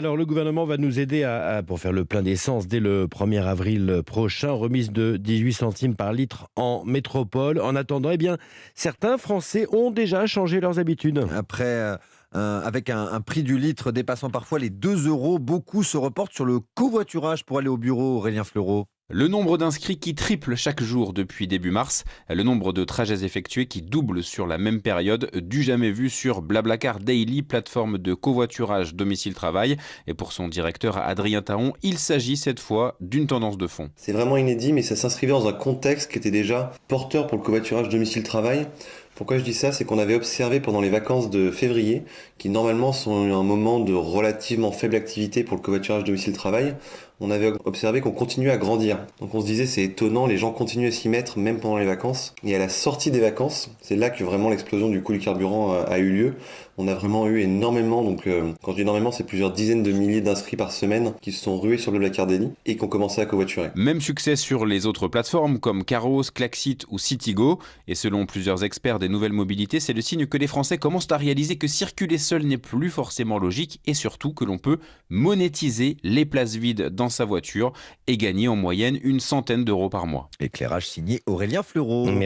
Alors, le gouvernement va nous aider pour faire le plein d'essence dès le 1er avril prochain. Remise de 18 centimes par litre en métropole. En attendant, certains Français ont déjà changé leurs habitudes. Avec un prix du litre dépassant parfois les 2 euros, beaucoup se reportent sur le covoiturage pour aller au bureau, Aurélien Fleureau. Le nombre d'inscrits qui triple chaque jour depuis début mars, le nombre de trajets effectués qui double sur la même période, du jamais vu sur Blablacar Daily, plateforme de covoiturage domicile-travail. Et pour son directeur Adrien Taon, il s'agit cette fois d'une tendance de fond. C'est vraiment inédit, mais ça s'inscrivait dans un contexte qui était déjà porteur pour le covoiturage domicile-travail. Pourquoi je dis ça? C'est qu'on avait observé pendant les vacances de février, qui normalement sont un moment de relativement faible activité pour le covoiturage domicile-travail, on avait observé qu'on continuait à grandir. Donc on se disait c'est étonnant, les gens continuent à s'y mettre même pendant les vacances. Et à la sortie des vacances, c'est là que vraiment l'explosion du coût du carburant a eu lieu. On a vraiment eu énormément, quand je dis énormément, c'est plusieurs dizaines de milliers d'inscrits par semaine qui se sont rués sur le Blablacar Daily et qui ont commencé à covoiturer. Même succès sur les autres plateformes comme Caros, Klaxit ou Citigo. Et selon plusieurs experts des nouvelles mobilités, c'est le signe que les Français commencent à réaliser que circuler seul n'est plus forcément logique et surtout que l'on peut monétiser les places vides dans sa voiture et gagner en moyenne une centaine d'euros par mois. Éclairage signé Aurélien Fleureau.